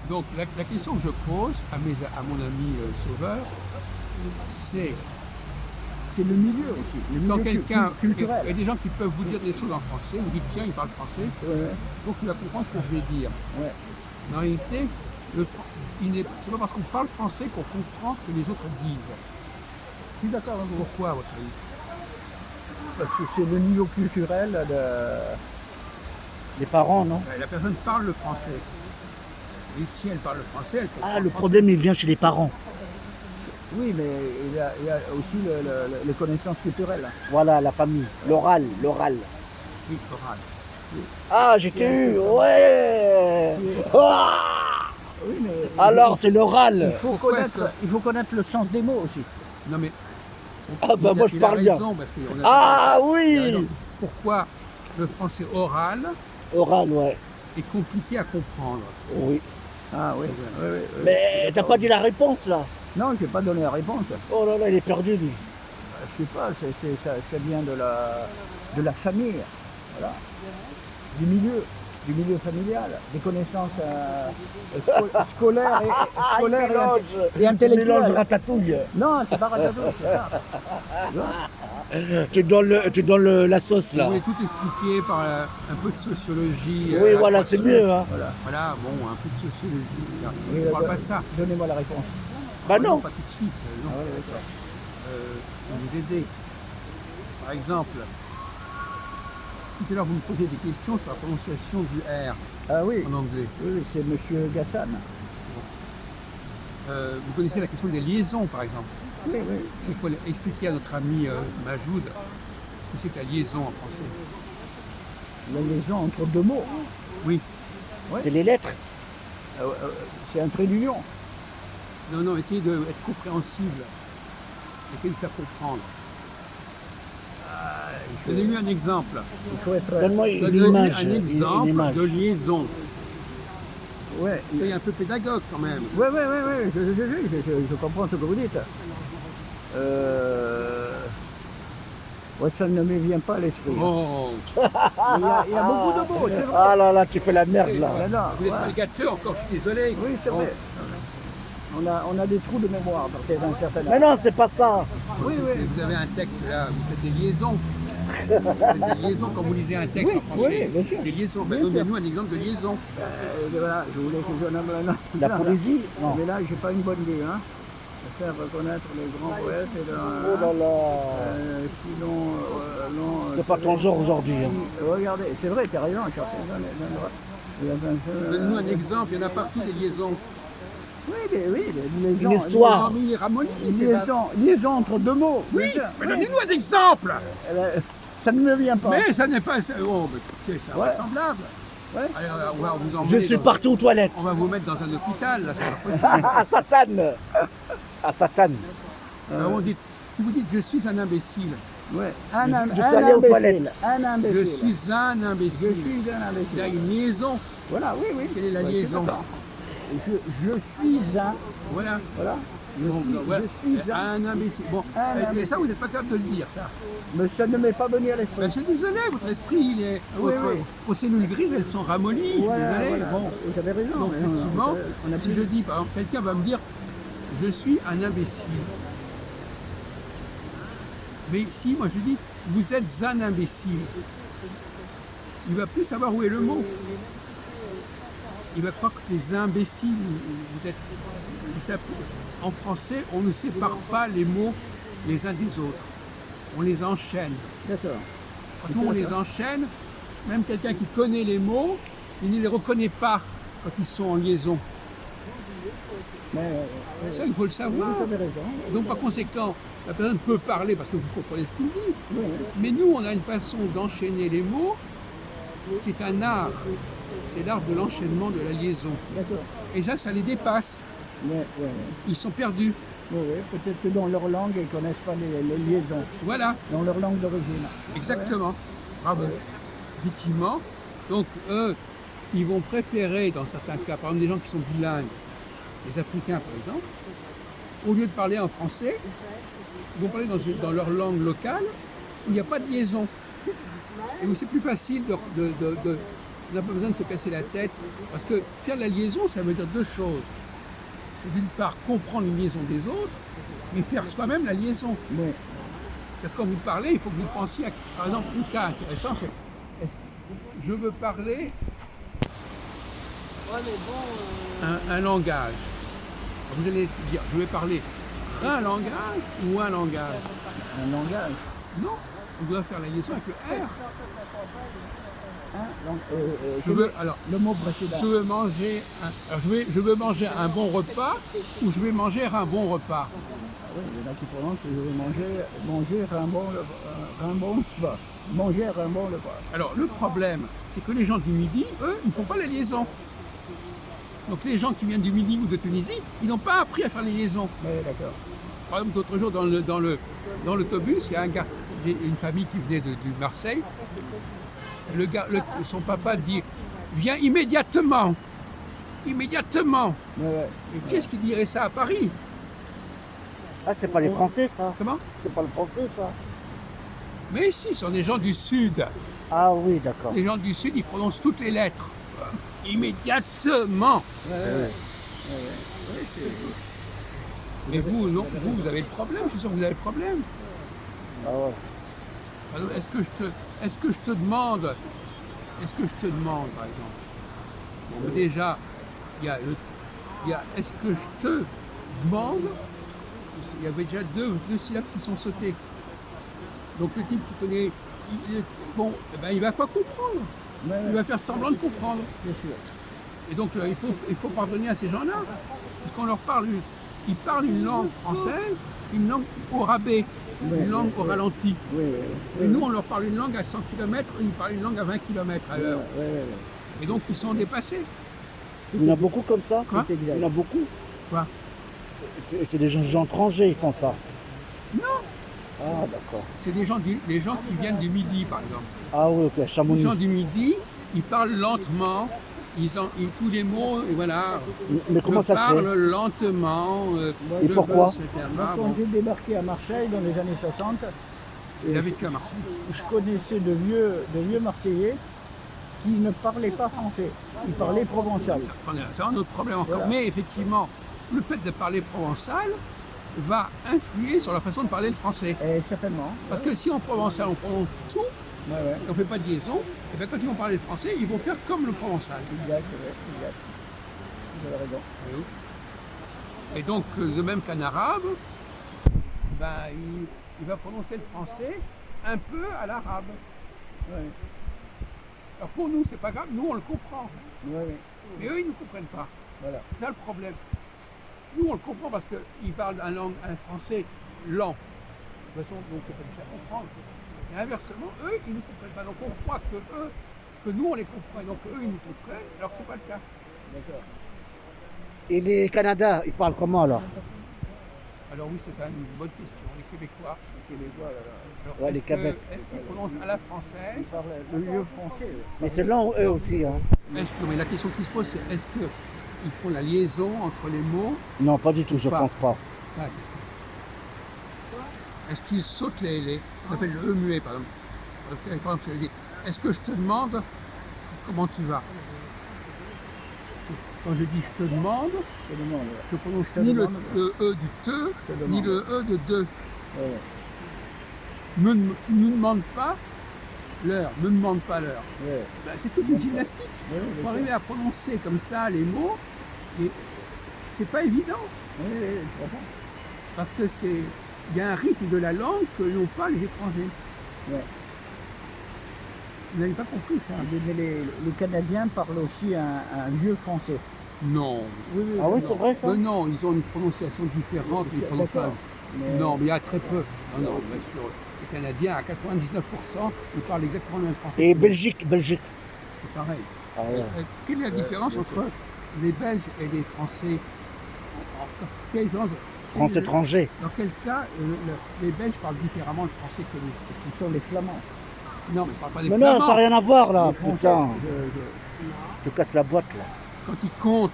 Donc la question que je pose à mon ami Sauveur, c'est C'est le milieu aussi, le quand milieu quelqu'un, il y culturel. a des gens qui peuvent vous dire des choses en français, vous dites tiens, il parle français, Ouais, donc tu vas comprendre ce que je vais dire. ouais. Mais en réalité, c'est pas parce qu'on parle français qu'on comprend ce que les autres disent. Je suis d'accord avec vous. Pourquoi, à votre avis? Parce que c'est le niveau culturel des parents, non? La personne parle le français. Et si elle parle le français, elle comprend Ah, le français. problème, il vient chez les parents. Oui, mais il y a aussi les connaissances culturelles. Voilà, la famille. L'oral, l'oral. Oui, oral. Ah, j'ai eu, ouais. Ah, Oui, mais alors, c'est l'oral. Pourquoi est-ce il faut connaître le sens des mots aussi. Non mais. Ah, bah, moi, je parle bien. Parce Ah, il a oui. raison. Pourquoi le français oral Oral, ouais. est compliqué à comprendre? Oui. Ah oui. Oui, oui, oui. Mais t'as pas dit la réponse, là. Non, je n'ai pas donné la réponse. Oh là là, il est perdu, lui. Je sais pas, ça vient de la famille, voilà. du milieu familial, des connaissances scolaires et Mélange intellectuelles. ratatouille. Non, c'est pas ratatouille, c'est ça. Tu donnes la sauce, Vous là. voulez tout expliquer par un peu de sociologie. Oui, voilà, c'est mieux, hein. Voilà, bon, un peu de sociologie. Oui, On ne parle pas de ça. Donnez-moi la réponse. Bah non. Pas tout de suite. Non. Ah, ouais, d'accord. Pour vous aider. Par exemple, tout à l'heure vous me posez des questions sur la prononciation du R Ah oui, en anglais. oui, c'est Monsieur Gassan. Vous connaissez la question des liaisons, par exemple. Oui, oui. Il faut expliquer à notre ami Majoud ce que c'est que la liaison en français. La liaison entre deux mots. Oui. C'est les lettres. C'est un trait d'union. Non, non, essayez d'être compréhensible. Essayez de faire comprendre. Donnez-lui un exemple. Il faut être. Donne-moi une Donnez-lui image. un Une exemple image. de liaison. Ouais, Soyez un peu pédagogue quand même. ouais, je comprends ce que vous dites. Ouais, ça ne me vient pas à l'esprit. Oh, Il y a beaucoup de mots, c'est vrai. Ah là là, tu fais la merde, là. Non, non, vous êtes ouais. pas gâteux encore, je suis désolé. Oui, c'est Bon. vrai. On a des trous de mémoire à partir d'un certain Mais âge. non, c'est pas ça. Oui, Et oui. vous avez un texte là, vous faites des liaisons. Vous faites des liaisons quand vous lisez un texte Oui, en français. oui, bien sûr. Des liaisons. Bien Donnez-nous un exemple de liaison. Voilà, je voulais que je nomme La poésie. Non. Mais là, j'ai pas une bonne idée, hein. De faire reconnaître les grands poètes et de, Oh là là. sinon, non. C'est pas ton genre aujourd'hui, hein. Regardez, c'est vrai, t'as raison, je suis Donnez-nous un exemple, il y en a partout des liaisons. Oui, les liaisons. Une histoire. Non, mais il est ramolli. c'est pas- Liaison entre deux mots. Oui, bien sûr, mais donnez-nous un exemple. Ça ne me vient pas. Mais ça n'est pas. Oh, mais écoutez, c'est Ouais. invraisemblable. Ouais. Allez, on va vous Je emmener. suis dans- parti aux toilettes. On va vous mettre dans un hôpital, là, c'est pas possible. À Satan. À Satan. Alors, si vous dites je suis un imbécile, Ouais. Je suis allé aux toilettes. Un imbécile. je suis un Je imbécile. suis un Il y a imbécile. une liaison. Voilà, oui, oui. Quelle est la Ouais, liaison? c'est d'accord. Je suis un. Voilà. Voilà. Bon, voilà. Je suis un. Un imbécile. Bon, Un et imbécile. ça, vous n'êtes pas capable de le dire, ça. Mais ça ne m'est pas venu à l'esprit. Ben, je suis désolé, votre esprit, il est. Oui, votre- oui. Vos cellules grises, elles sont ramollies. Je suis désolé. Bon. Vous avez raison. Donc, mais effectivement, on a si je dis, par exemple, quelqu'un va me dire je suis un imbécile. Mais si, moi je dis vous êtes un imbécile, il va plus savoir où est le mot. Il va croire que c'est imbécile. Vous êtes. En français, on ne sépare pas les mots les uns des autres. On les enchaîne. D'accord. Quand on les enchaîne, même quelqu'un qui connaît les mots, il ne les reconnaît pas quand ils sont en liaison. Mais Ça, il faut le vous savoir. avez raison. Donc par conséquent, la personne peut parler parce que vous comprenez ce qu'il dit. Oui, Mais nous, on a une façon d'enchaîner les mots qui est un art. C'est l'art de l'enchaînement de la liaison. d'accord. Et ça les dépasse. Oui. Ils sont perdus. Oui, peut-être que dans leur langue, ils ne connaissent pas les liaisons. Voilà, Dans leur langue d'origine. exactement. Bravo. Effectivement. Donc eux, ils vont préférer, dans certains cas, par exemple des gens qui sont bilingues, les Africains par exemple, au lieu de parler en français, ils vont parler dans leur langue locale où il n'y a pas de liaison. Et où c'est plus facile On n'a pas besoin de se casser la tête. Parce que faire la liaison, ça veut dire deux choses. C'est d'une part comprendre une liaison des autres, mais faire soi-même la liaison. Oui. C'est-à-dire, quand vous parlez, il faut que vous pensiez à, par exemple, un cas intéressant, c'est je veux parler un langage. Vous allez dire, je vais parler un langage ou un langage. Un langage. Non, on doit faire la liaison avec le R. Hein, donc, Alors, le mot précédent. je veux manger je veux manger un bon repas ou je vais manger un bon repas. Oui, il y en a qui prononcent que je vais manger un bon repas. Manger un bon repas. Alors, le problème, c'est que les gens du Midi, eux, ils ne font pas la liaison. Donc, les gens qui viennent du Midi ou de Tunisie, ils n'ont pas appris à faire les liaisons. Oui, d'accord. Par exemple, l'autre jour, dans l'autobus, il y a une famille qui venait du Marseille. Son papa dit « Viens immédiatement !» Immédiatement. Ouais, ouais. Et qu'est-ce qui dirait ça à Paris? Ah, c'est pas les Français, ça. Comment? C'est pas le Français, ça. Mais si, ce sont des gens du Sud. Ah oui, d'accord. Les gens du Sud, ils prononcent toutes les lettres. Immédiatement. Mais vous, non, vous avez le problème, je suis sûr que vous avez le problème. Ah ouais. Alors, est-ce que je te demande, par exemple, bon, déjà, il y a est-ce que je te demande, il y avait déjà deux syllabes qui sont sautées. Donc le type qui connaît, il va pas comprendre. Ouais, Il va faire semblant de comprendre. bien sûr. Et donc il faut pardonner à ces gens-là, parce qu'on leur parle, ils parlent une langue française, une langue au rabais, une langue au ralenti. Oui, Et nous, on leur parle une langue à 100 km, ils parlent une langue à 20 km à l'heure. Et donc ils sont dépassés. Il y en a beaucoup comme ça. Quoi? C'est exact. Il y en a beaucoup. Quoi? C'est des gens étrangers, ils font ça. Non, Ah, d'accord. c'est des gens qui viennent du Midi, par exemple. Ah oui, ok, Les Chamonix. gens du Midi, ils parlent lentement, tous les mots, et voilà. Mais comment Je ça se parle fait? lentement. Et je pourquoi? veux, etc. Moi, quand Bon, j'ai débarqué à Marseille dans les années 60, il a vécu à Marseille. je connaissais de vieux Marseillais qui ne parlaient pas français. Ils parlaient provençal. C'est un autre problème encore. Voilà. Mais effectivement, le fait de parler provençal va influer sur la façon de parler le français. Et certainement. Parce que si en provençal on prononce tout, Ouais, ouais. et on ne fait pas de liaison, et bien quand ils vont parler le français, ils vont faire comme le provençal. Exact, ouais, exact. Vous avez raison. Et donc, de même qu'un arabe, ben, il va prononcer le français un peu à l'arabe. Ouais, Alors pour nous, c'est pas grave, nous on le comprend. ouais, ouais. Mais eux, ils ne comprennent pas. Voilà. C'est ça le problème. Nous, on le comprend parce qu'ils parlent un français lent. De toute façon, donc c'est pas difficile à comprendre. Et inversement, eux, ils ne comprennent pas. Donc on croit que nous, on les comprend. Et donc eux, ils nous comprennent, alors que ce n'est pas le cas. D'accord. Et les Canadiens, ils parlent comment alors? Alors oui, c'est quand même une bonne question. Les Québécois. Les Québécois, là, Alors, Ouais, les Québec. est-ce qu'ils prononcent à la française? ils parlent le vieux français. Mais c'est lent, eux aussi. Hein. Mais la question qui se pose, c'est est-ce qu'ils font la liaison entre les mots? Non, pas du tout, je Pas. pense pas. Ouais. Est-ce qu'ils sautent on appelle le E muet, par exemple. Par exemple, je dis, est-ce que je te demande comment tu vas? Quand je dis je te demande, Je te demande. je prononce Je te ni le demande. E du te, Je te ni demande. le E de de. Ouais, Ne demande pas l'heure, ne demande pas l'heure. ouais. Ben, c'est toute une gymnastique. Ouais, Pour arriver à prononcer comme ça les mots, et c'est pas évident. oui, oui, je comprends. Parce que il y a un rythme de la langue que n'ont pas les étrangers. Ouais. Vous n'avez pas compris ça? Mais les Canadiens parlent aussi un vieux français. Non. Ah oui, c'est vrai ça? Non, ils ont une prononciation différente. Ils prononcent pas. D'accord. Mais- Non, mais il y a très peu. Non, bien sûr. Les Canadiens, à 99%, ils parlent exactement le même français. Et Belgique. C'est pareil. Ah ouais. Quelle est la différence entre les Belges et les Français? Quel genre France étranger. Dans quel cas les Belges parlent différemment le français que nous? Ils sont les Flamands. Non, mais je parle pas des Mais non, Flamands. ça n'a rien à voir là, Les Français, putain. je- Je te casse la boîte là. Quand ils comptent,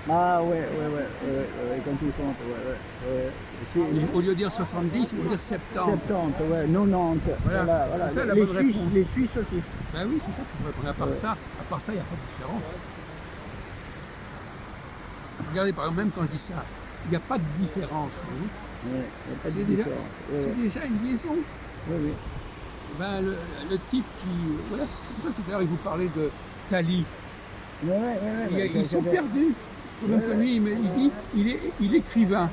Ah ouais, quand ils comptent, Au lieu de dire 70, il faut dire 70. 70, ouais, 90. Voilà. Voilà. C'est ça la Les bonne Suisses, réponse. les Suisses aussi. Ben oui, c'est ça qu'il faut répondre. À part Ouais. ça, il n'y a pas de différence. Regardez, par exemple, même quand je dis ça, il n'y a pas de différence. Vous voyez. Ouais, y a pas de C'est déjà, différence. c'est déjà une liaison. Oui. Ben, le type qui... Voilà, c'est pour ça que tout à l'heure, il vous parlait de Tali. Ils sont perdus. Même que lui, il dit, il est écrivain.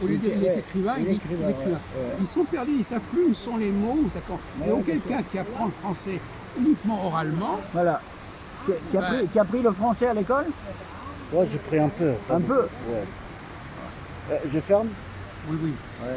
Au lieu de dire il est écrivain, il dit il est écrivain. Ils sont perdus, ils ne savent plus où sont les mots. Où ça, et donc quelqu'un qui apprend le français uniquement oralement, Voilà. Tu as pris le français à l'école? Ouais, j'ai pris un peu. Un peu. Ouais. Je ferme. oui, Ouais.